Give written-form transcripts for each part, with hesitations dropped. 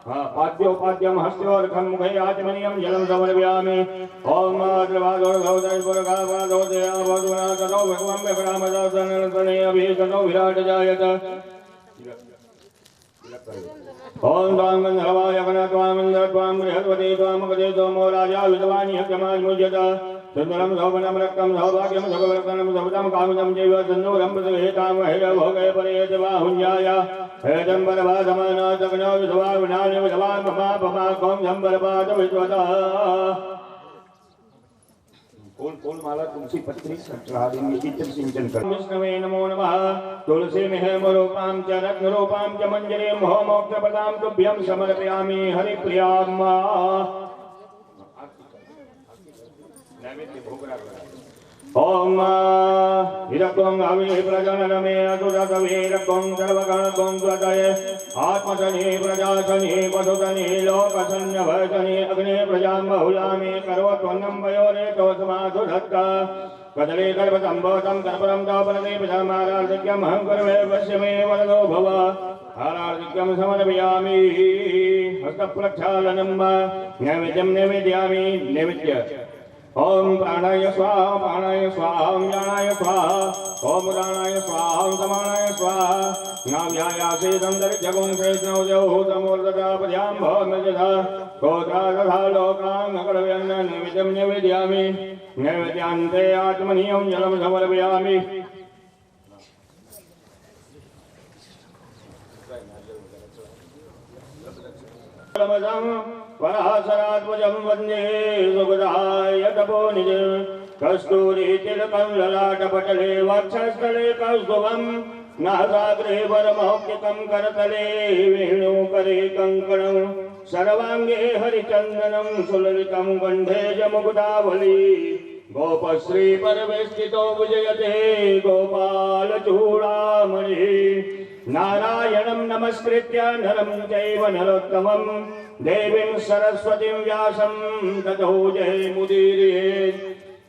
पाद्योपाद्यम हस्त्योर्घं मुखे आचमनीयं जलं समर्पयामि। ओम द्रवादोर्धौदैर्पुरगावादोदयावधुनाथो भगवं विक्रामदासनतनयभिषतो विराट जायत। ओम त्वां गन्धर्वाय गणत्वामिन्द्र त्वां बृहस्पति त्वां मगधे सोमो राजा विद्वान् यज्ञमान्मुज्यत। सुन्दरं शोभनं रक्तं सौभाग्यं सुखवर्धनं सवितं कामितं चैव सन्नूरं प्रसवेतां हैरभोगे परेत बाहुञ्जाय हेदम्बरभासमानातग्नो विधवा विनानि विधवा ममा पमा कौं शम्बरपाद विद्वता। फूल माला तुलसी पत्री चढ़ा देंगे। चिंतन सिंचन कर विष्णवे नमो नमः। तुलसी मेहमरूपां च रत्नरूपां च मंजरीं मोक्षप्रदां तुभ्यं समर्पयामि हरिप्रियां। नैवेद्य भोग लगा। ओम हिरकों अवि प्रजननमे अदुरतवीरकों सर्वगणकों स्वतये आत्मसने प्रजासने पशुतने लोकसन्नभसने अग्ने प्रजां बहुलामे करोत्वन्नं वयोरेतो समाधुधत्ता कदले गर्भसम्भोतं कर्परं तोपनते प्रजामारार्धिक्यम् अहं कर्मे पश्यमे वरदो भव। हारार्धिक्यं समर्पयामि हस्तप्रक्षालनं नैवेद्यं निवेदयामि। नैवेद्य ओम प्राणाय स्वाहा प्राणाय स्वाहा ज्ञानाय स्वाहा ओम उदानाय स्वाहा समानाय स्वाहा नाव्यायासे दंदरिजगुं शेषनौजौतमूर्धतापद्यां भवन्नजधा गोत्रादधा लोकां नकरव्यन्न नैवेद्यं निवेदयामि। नैवेद्यान्ते आत्मनीयं जलं समर्पयामि। पराशरात्मजं वन्दे सुगदाय तपोनिज कस्तूरी तिलकं ललाटपटले वक्षस्थले कौस्तुभं नासाग्रे वरमौक्तिकं करतले वेणुकरे कङ्कणं सर्वाङ्गे हरिचन्दनं सुललितं कण्ठे च मुकुटावली गोपश्री परवेष्टितो विजयते गोपालचूडामणिः। नारायणं नमस्कृत्य नरं चैव नरोत्तमं देवीं सरस्वतीं व्यासं ततो जयमुदीरयेत्।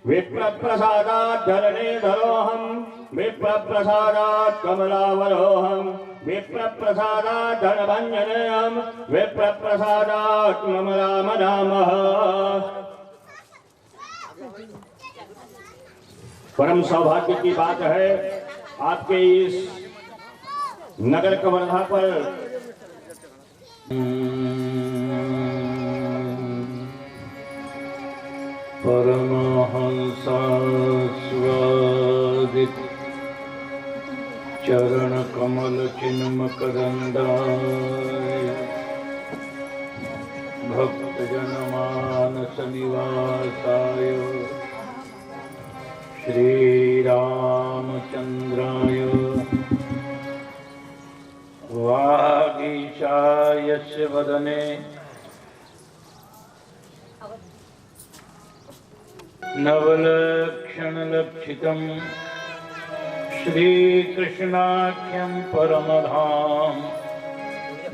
विप्रप्रसादात् धरणीधरोऽहं विप्रप्रसादात् कमलावरोऽहं विप्रप्रसादात् धनभञ्जनेऽहं विप्रप्रसादात् मम राम नामः। परम सौभाग्य की बात है आपके इस नगर कवर्धा पर परमहंसास्वादित चरण कमल चिन्मकरंदाय भक्तजन मानस निवासाय श्री रामचंद्राय वागीशायस्य वदने नवलक्षणलक्षितं श्रीकृष्णाख्यं परमधाम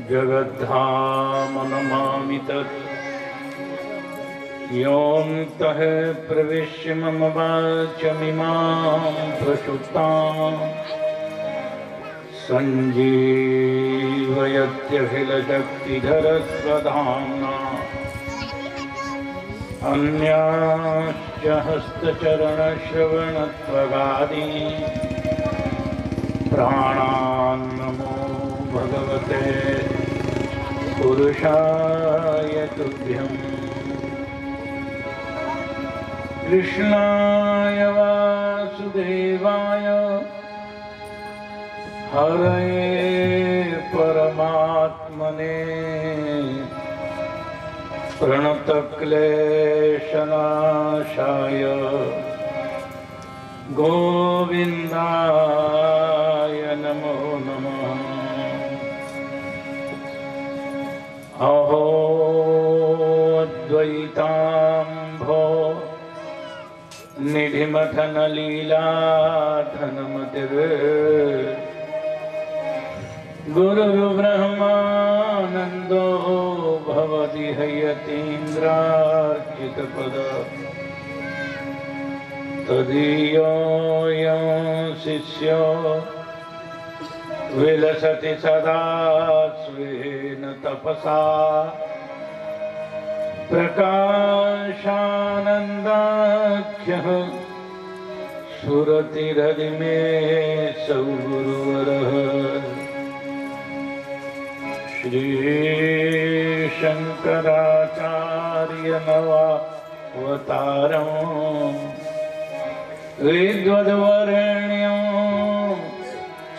जगद्धाम नमामि तत्। योऽन्तः प्रविश्य मम वाचमिमां प्रसुप्तां सञ्जीवयत्यखिलशक्तिधरस्वधाम्ना अन्याश्च हस्तचरणश्रवणत्वगादीन् प्राणान् नमो भगवते पुरुषाय तुभ्यम्। कृष्णाय वासुदेवाय हरये परमात्मने प्रणतक्लेशनाशाय गोविन्दाय नमो नमः। अहो अद्वैताम्भो निधिमथन लीलाधनमतिर् गुरुर्ब्रह्मानन्दो भवति हयतीन्द्रार्चितपद तदीयोऽयं शिष्यो विलसति सदा स्वेन तपसा प्रकाशानन्दाख्यः सुरतिरधि मे सौगुरुवरः श्री शंकराचार्य नवावतारं विद्वद्वरेण्यं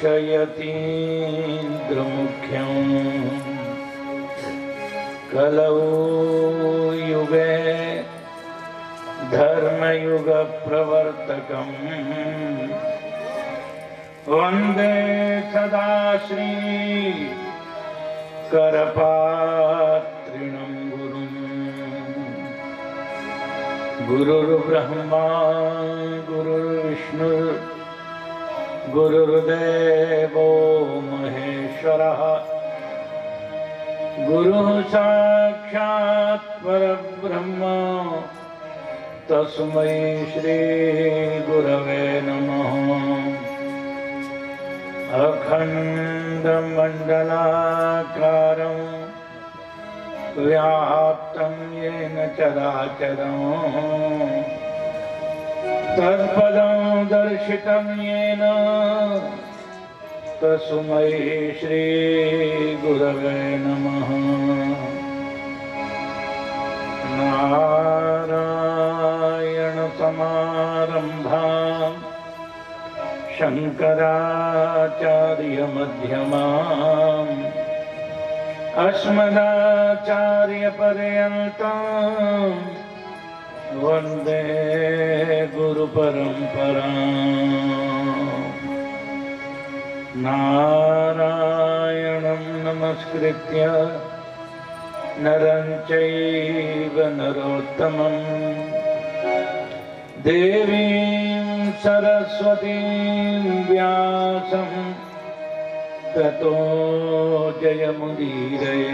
च यतीन्द्रमुख्यं कलौ युगे धर्मयुगप्रवर्तकं वन्दे सदा श्री करपात्रिणं गुरुं गुरुर्ब्रह्मा गुरुर्विष्णु गुरुर्देवो महेश्वरः गुरुः साक्षात् परब्रह्म तस्मै श्री गुरवे नमः। अखण्डमण्डलाकारं व्याप्तं येन चराचरं तत्पदं दर्शितं येन तस्मै श्री गुरवे नमः। नारायण समारंभां शंकराचार्य मध्यमाम् अस्मदाचार्य पर्यन्तं वन्दे गुरु परम्पराम्। नारायणं नमस्कृत्य नरं चैव नरोत्तमं देवीं सरस्वतीं व्यासं ततो जयमुदीरये।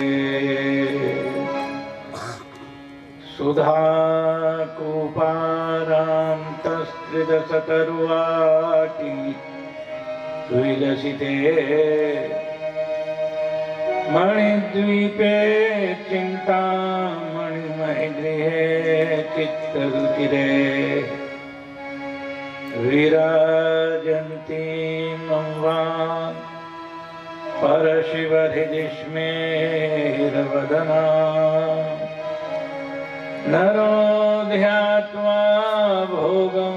सुधाकूपारान्तस्त्रिदशतरुवाटी विलसिते मणिद्वीपे चिन्तामणिमयगृहे चित्तरुचिरे विराजन्तीं अम्बां परशिवहृदि स्मेरवदना नरो ध्यात्वा भोगं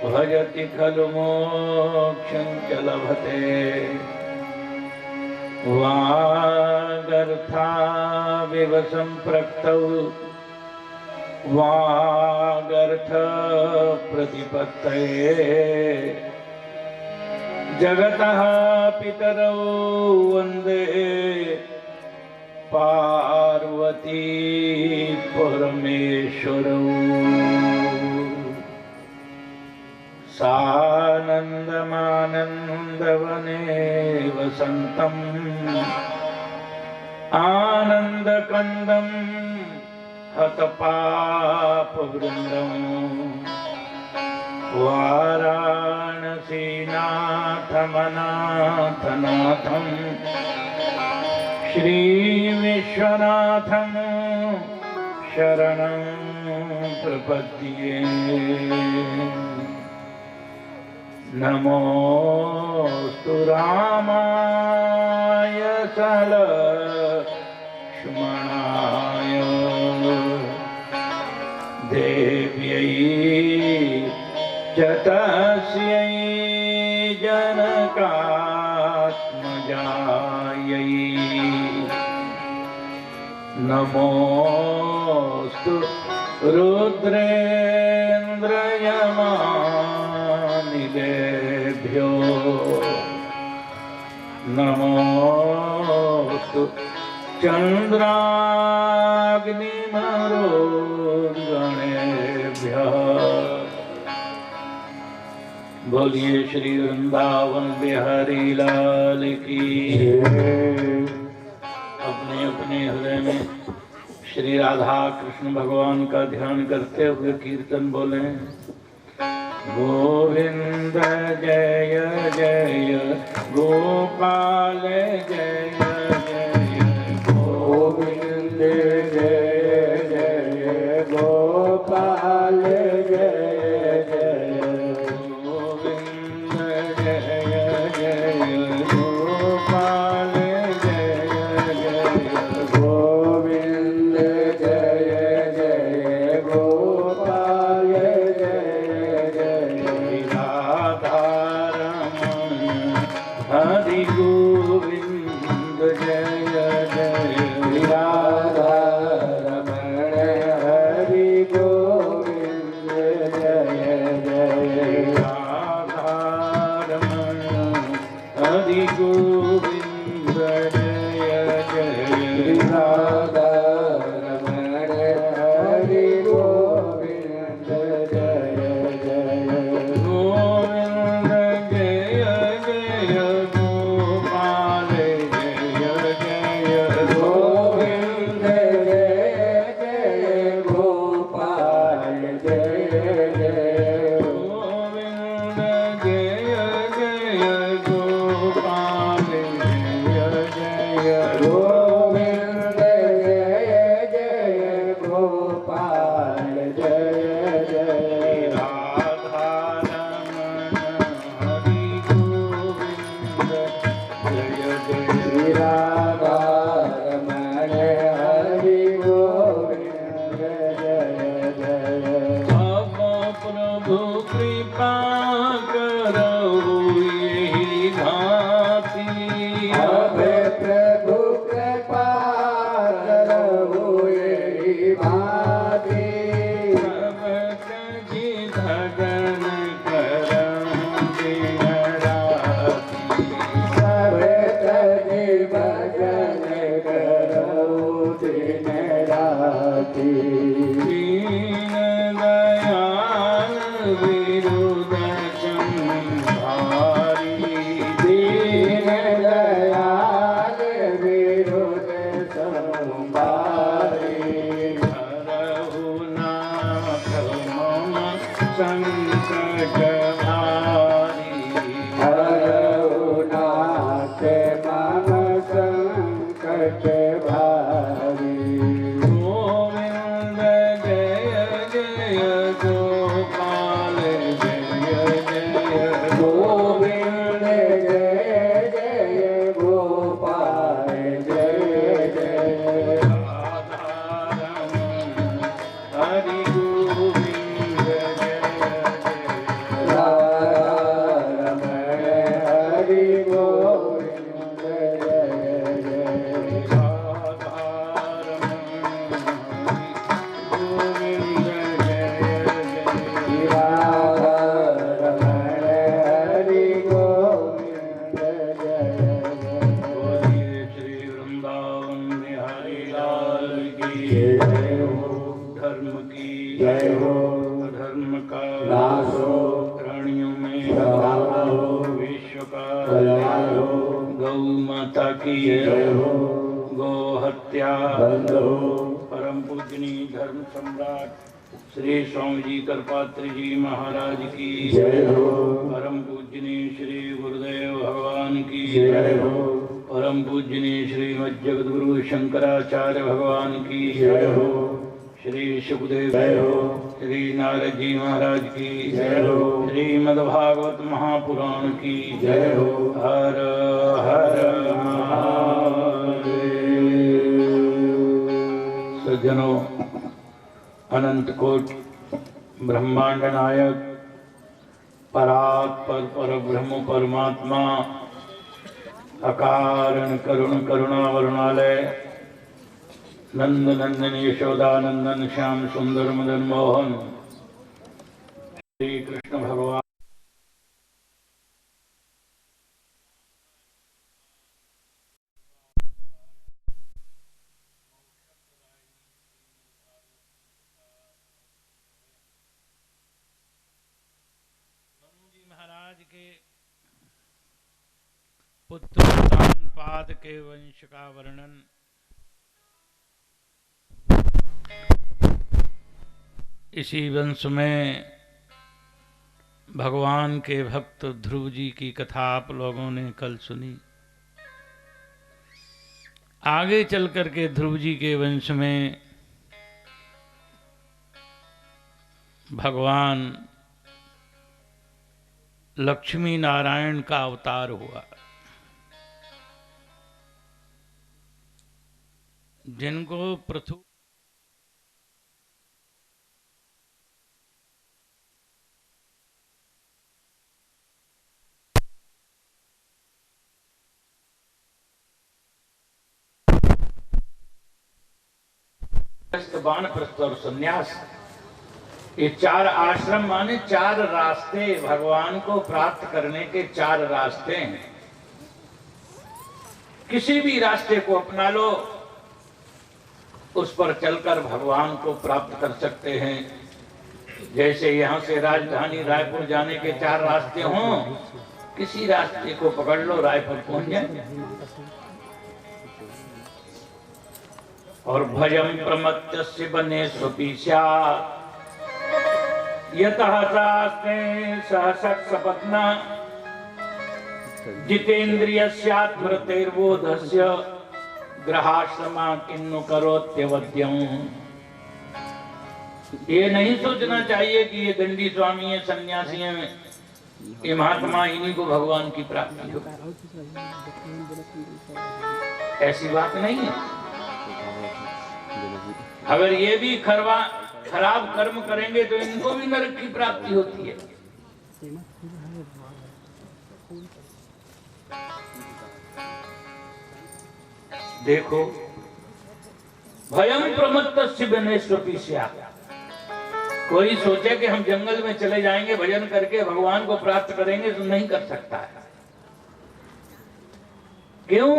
भजति खलु मोक्षं च लभते। वागर्थाविव सम्पृक्तौ वागर्थ प्रतिपत्तये जगतः पितरौ वन्दे पार्वती परमेश्वरौ। सानन्दमानन्दवने वसन्तम् आनन्दकन्दं हतपापवृन्दम् वाराणसीनाथमनाथनाथं श्रीविश्वनाथं शरणं प्रपद्ये। नमोस्तु रामाय सलक्ष्मणाय देव्यै च तस्यै जनकात्मजायै। नमोस्तु रुद्रेन्द्रयमानिलेभ्यो नमोस्तु चंद्राग्निमरुद्गणेभ्यः। बोलिए श्री वृंदावन बिहारी लाल की। अपने अपने हृदय में श्री राधा कृष्ण भगवान का ध्यान करते हुए कीर्तन बोलें। गोविंद जय जय गोपाल जय जय गोविंद जय जय गोपाल जय जय गोविंद जय जय गोपाल जय जय गोविंद जय जय गोपाल जय जय राधारमण हरि गोविंद जय जय राधा रमण हरि गोविंद जय जय राधारमण हरि गोविंद जय जय राधा रमण हरि गोविंद जय जय गोविंद जय जय गोपाल जय जय गोविंद जय जय गोपाल जय जय गोविंद जय जय गोपाल जय जय गोविंद जय जय गोपाल जय जय राधारमण हरि गोविंद जय जय राधा रमण हरि गोविंद जय जय अब प्रभु कृपा करो यही घाती अब प्रभु कृपा करो यही भांति सब कजी भजन करऊं दिन राति सब तज भजन करो दिन राति दीन दयाल विरुद्ध संहारी दीन दयाल विरुद्ध संभारी हरहु नाथ मम संकट भारी हरनाथ मम संकट भारी गोविंद जय जय गोपाल जय जय गोविंद जय जय गोपाल जय जय राधारमण हरि गोविंद जय जय राधा रमण हरि गोविंद जय जय राधारमण हरि गोविंद जय जय राधा रमण हरि गोविंद जय जय बोलिए श्री वृंदावन बिहारी लाल की जय हो धर्म की जय हो धर्म का नाश हो प्राणियों में सद्भावना हो विश्व का कल्याण हो गौ माता की जय हो गौ हत्या बंद हो परम पूजनीय धर्म सम्राट श्री स्वामी जी करपात्री जी महाराज की जय हो परम पूजनीय श्री गुरुदेव भगवान की जय हो परम पूजनीय श्रीमद जगद्गुरु शंकराचार्य भगवान की जय हो श्री सुखदेव जय हो श्री नारद जी महाराज की जय हो श्रीमद् भागवत महापुराण की जय हो हर हर महादेव। सज्जनों, अनंत कोट ब्रह्मांड नायक परात्पर पर ब्रह्म परमात्मा अकारण करुण करुणा वरुणालय नंद नंदन यशोदानंदन श्याम सुंदर मदन मोहन श्री कृष्ण भगवान महाराज के पुत्र उत्तानपाद के वंश का वर्णन इसी वंश में भगवान के भक्त ध्रुव जी की कथा आप लोगों ने कल सुनी। आगे चल करके ध्रुव जी के वंश में भगवान लक्ष्मी नारायण का अवतार हुआ, जिनको पृथु वानप्रस्थ और संन्यास, ये 4 आश्रम माने 4 रास्ते, भगवान को प्राप्त करने के 4 रास्ते हैं। किसी भी रास्ते को अपना लो, उस पर चलकर भगवान को प्राप्त कर सकते हैं। जैसे यहां से राजधानी रायपुर जाने के 4 रास्ते हों, किसी रास्ते को पकड़ लो, रायपुर पहुंच जाए। और भयम प्रमत्तस्य बने स्वपीशा यतः शास्त्रे सहसत् सपत्ना जितेन्द्रियस्यात्मरतेर्बोधस्य ग्रहाश्रमा किन्नु करोत्यवद्यम्। ये नहीं सोचना चाहिए कि ये दंडी स्वामी है, सन्यासी हैं, ये महात्मा, इन्हीं को भगवान की प्राप्ति हो। ऐसी बात नहीं है। अगर ये भी खराब कर्म करेंगे तो इनको भी नरक की प्राप्ति होती है। देखो, भयम प्रमत्तस्य बने स्वपीशा। कोई सोचे कि हम जंगल में चले जाएंगे, भजन करके भगवान को प्राप्त करेंगे, तो नहीं कर सकता है। क्यों?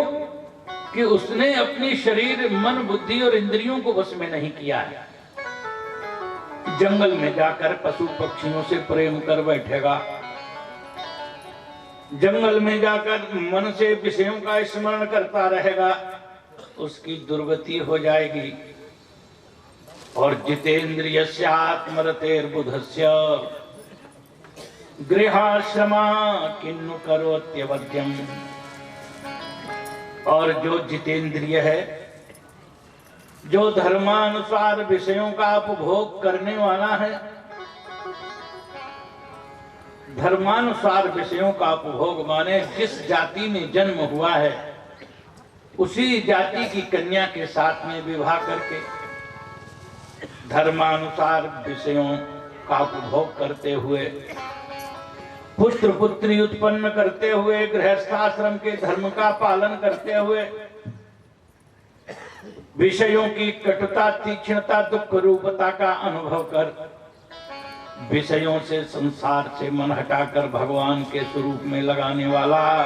कि उसने अपनी शरीर, मन, बुद्धि और इंद्रियों को वश में नहीं किया है। जंगल में जाकर पशु पक्षियों से प्रेम कर बैठेगा, जंगल में जाकर मन से विषयों का स्मरण करता रहेगा, उसकी दुर्गति हो जाएगी। और जितेन्द्रियस्य आत्मरतेर्बुधस्य गृहाश्रमा किन्नु करोत्यवद्यम्। और जो जितेंद्रिय है, जो धर्मानुसार विषयों का उपभोग करने वाला है, धर्मानुसार विषयों का उपभोग माने जिस जाति में जन्म हुआ है उसी जाति की कन्या के साथ में विवाह करके धर्मानुसार विषयों का उपभोग करते हुए, पुत्र पुत्री उत्पन्न करते हुए, गृहस्थाश्रम के धर्म का पालन करते हुए, विषयों की कटुता, तीक्ष्णता, दुख रूपता का अनुभव कर, विषयों से, संसार से मन हटाकर भगवान के स्वरूप में लगाने वाला,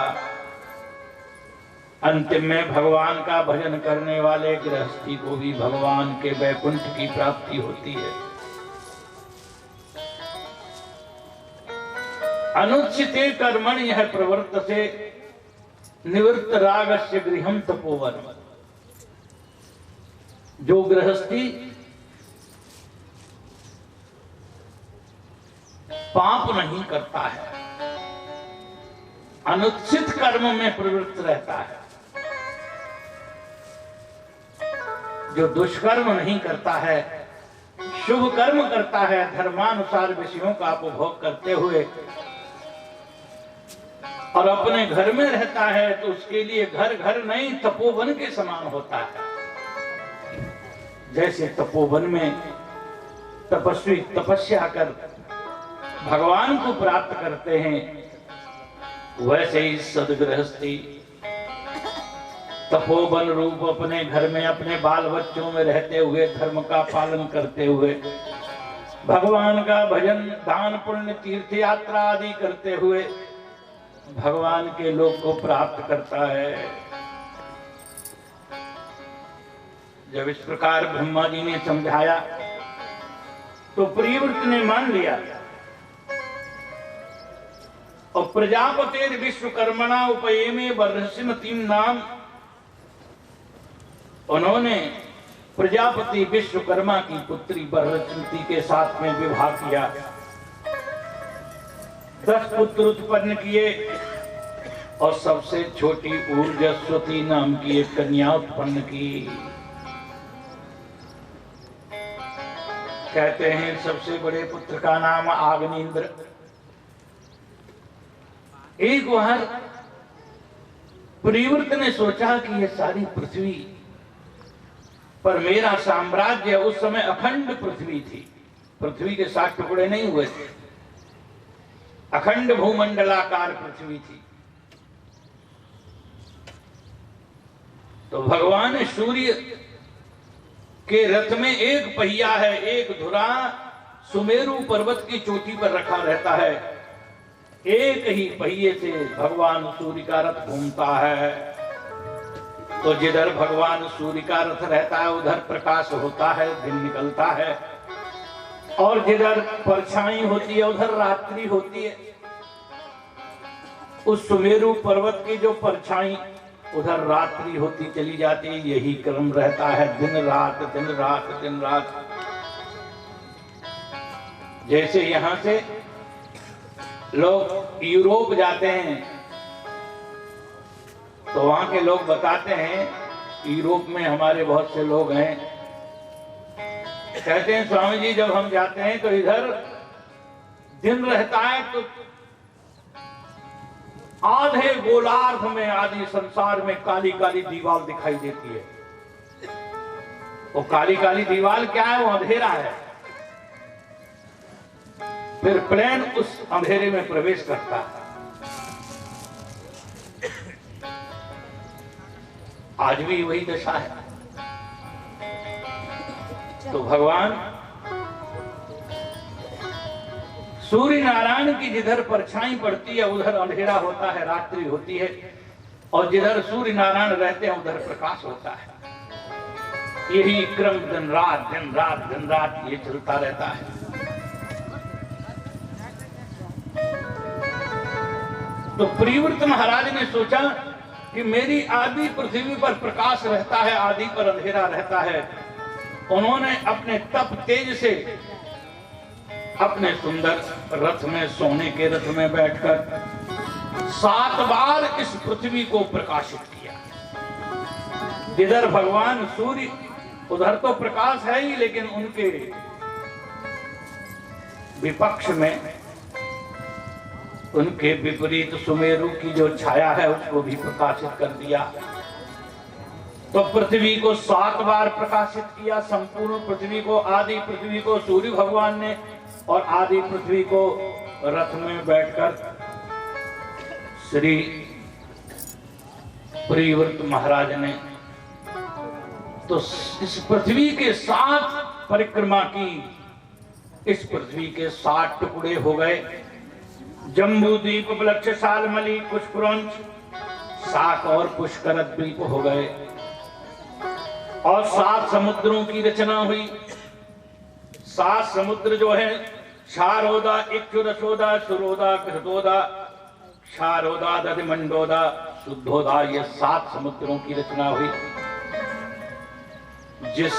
अंतिम में भगवान का भजन करने वाले गृहस्थी को भी भगवान के वैकुंठ की प्राप्ति होती है। अनुचिते कर्मणि यह प्रवर्तते निवृत्त रागस्य गृहं तपोवन। जो गृहस्थी पाप नहीं करता है, अनुचित कर्म में प्रवृत्त रहता है, जो दुष्कर्म नहीं करता है, शुभ कर्म करता है, धर्मानुसार विषयों का उपभोग करते हुए और अपने घर में रहता है, तो उसके लिए घर घर नहीं तपोवन के समान होता है। जैसे तपोवन में तपस्वी तपस्या कर भगवान को प्राप्त करते हैं, वैसे ही सदगृहस्थी तपोवन रूप अपने घर में अपने बाल बच्चों में रहते हुए, धर्म का पालन करते हुए, भगवान का भजन, दान, पुण्य, तीर्थ यात्रा आदि करते हुए भगवान के लोक को प्राप्त करता है। जब इस प्रकार ब्रह्मा जी ने समझाया तो प्रियव्रत ने मान लिया और प्रजापतिर विश्वकर्मणा उपयेमे बर्हसिमतीम नाम, उन्होंने प्रजापति विश्वकर्मा की पुत्री बर्हसिमती के साथ में विवाह किया। 10 पुत्र उत्पन्न किए और सबसे छोटी ऊर्जस्वती नाम की एक कन्या उत्पन्न की। कहते हैं सबसे बड़े पुत्र का नाम आग्नेन्द्र। एक बार परिवर्त ने सोचा कि ये सारी पृथ्वी पर मेरा साम्राज्य, उस समय अखंड पृथ्वी थी, पृथ्वी के 7 टुकड़े नहीं हुए थे, अखंड भूमंडलाकार पृथ्वी थी। तो भगवान सूर्य के रथ में एक पहिया है, एक धुरा सुमेरु पर्वत की चोटी पर रखा रहता है। एक ही पहिए से भगवान सूर्य का रथ घूमता है। तो जिधर भगवान सूर्य का रथ रहता है उधर प्रकाश होता है, दिन निकलता है, और जिधर परछाई होती है उधर रात्रि होती है। उस सुमेरु पर्वत की जो परछाई, उधर रात्रि होती चली जाती है। यही क्रम रहता है, दिन रात दिन रात दिन रात। जैसे यहां से लोग यूरोप जाते हैं तो वहां के लोग बताते हैं, यूरोप में हमारे बहुत से लोग हैं, कहते हैं स्वामी जी जब हम जाते हैं तो इधर दिन रहता है तो आधे गोलार्ध में, आदि संसार में काली काली दीवार दिखाई देती है। वो काली काली दीवार क्या है? वो अंधेरा है। फिर प्लेन उस अंधेरे में प्रवेश करता है। आज भी वही दशा है। तो भगवान सूर्य नारायण की जिधर परछाई पड़ती है उधर अंधेरा होता है, रात्रि होती है, और जिधर सूर्य नारायण रहते हैं उधर प्रकाश होता है। यही क्रम दिन रात दिन रात दिन रात ये चलता रहता है। तो परिवर्त महाराज ने सोचा कि मेरी आदि पृथ्वी पर प्रकाश रहता है, आदि पर अंधेरा रहता है। उन्होंने अपने तप तेज से अपने सुंदर रथ में, सोने के रथ में बैठकर 7 बार इस पृथ्वी को प्रकाशित किया। जिधर भगवान सूर्य उधर तो प्रकाश है ही, लेकिन उनके विपक्ष में, उनके विपरीत सुमेरु की जो छाया है उसको भी प्रकाशित कर दिया। तो पृथ्वी को 7 बार प्रकाशित किया। संपूर्ण पृथ्वी को, आदि पृथ्वी को सूर्य भगवान ने, और आदि पृथ्वी को रथ में बैठकर श्री परिवर्त महाराज ने तो इस पृथ्वी के 7 परिक्रमा की। इस पृथ्वी के 7 टुकड़े हो गए। जम्बू द्वीप, प्लक्ष, शालमली, पुष्करंश, शाक और पुष्कर द्वीप हो गए, और 7 समुद्रों की रचना हुई। 7 समुद्र जो है, शारोदा, इक्षुरसोदा, सुरोदा, कृतोदा, क्षारोदा, दधिमंडोदा, शुद्धोदा, ये 7 समुद्रों की रचना हुई। जिस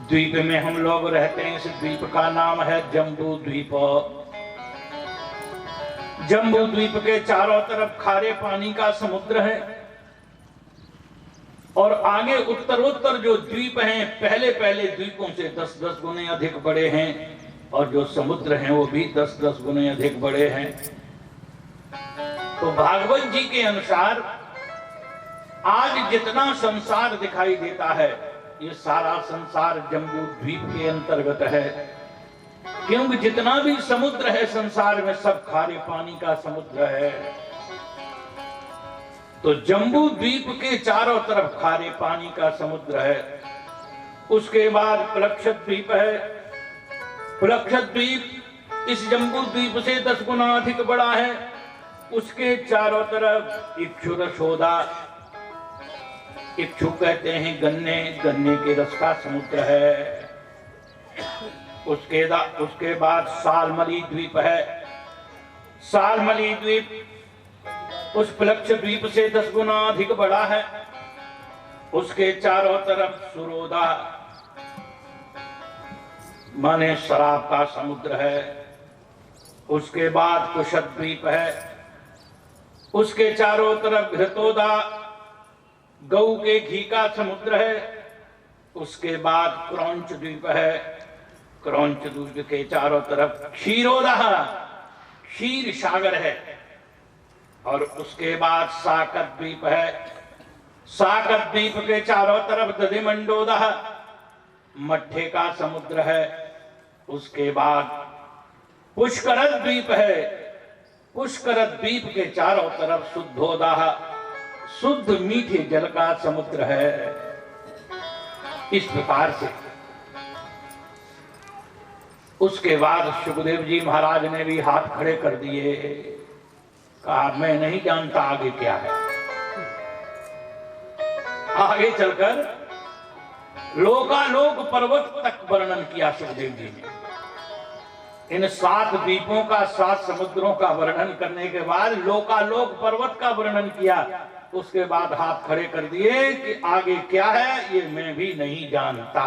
द्वीप में हम लोग रहते हैं इस द्वीप का नाम है जम्बू द्वीप। जम्बू द्वीप के चारों तरफ खारे पानी का समुद्र है, और आगे उत्तरोत्तर जो द्वीप हैं पहले पहले द्वीपों से 10-10 गुने अधिक बड़े हैं, और जो समुद्र हैं वो भी 10-10 गुने अधिक बड़े हैं। तो भागवत जी के अनुसार आज जितना संसार दिखाई देता है ये सारा संसार जम्बू द्वीप के अंतर्गत है, क्योंकि जितना भी समुद्र है संसार में सब खारे पानी का समुद्र है। तो जम्बू द्वीप के चारों तरफ खारे पानी का समुद्र है। उसके बाद प्लक्ष द्वीप है। प्लक्ष द्वीप इस जम्बू द्वीप से 10 गुना अधिक बड़ा है। उसके चारों तरफ इक्षुरसोदा, इक्षु कहते हैं गन्ने, गन्ने के रस का समुद्र है। उसके बाद शालमली द्वीप है। शालमली द्वीप उस प्लक्ष द्वीप से 10 गुना अधिक बड़ा है। उसके चारों तरफ सुरोदा माने शराब का समुद्र है। उसके बाद कुशद्वीप है, उसके चारों तरफ घृतोदा गऊ के घी का समुद्र है। उसके बाद क्रौंच द्वीप है, क्रौंच द्वीप के चारों तरफ क्षीरोदा क्षीर सागर है। और उसके बाद साकत द्वीप है, साकत द्वीप के चारों तरफ दधिमंडोदा मट्ठे का समुद्र है। उसके बाद पुष्कर द्वीप है, पुष्कर द्वीप के चारों तरफ शुद्धोदा शुद्ध मीठे जल का समुद्र है। इस प्रकार से उसके बाद सुखदेव जी महाराज ने भी हाथ खड़े कर दिए, कहा मैं नहीं जानता आगे क्या है। आगे चलकर लोकालोक पर्वत तक वर्णन किया सुखदेव जी ने। इन 7 द्वीपों का 7 समुद्रों का वर्णन करने के बाद लोकालोक पर्वत का वर्णन किया। उसके बाद हाथ खड़े कर दिए कि आगे क्या है ये मैं भी नहीं जानता।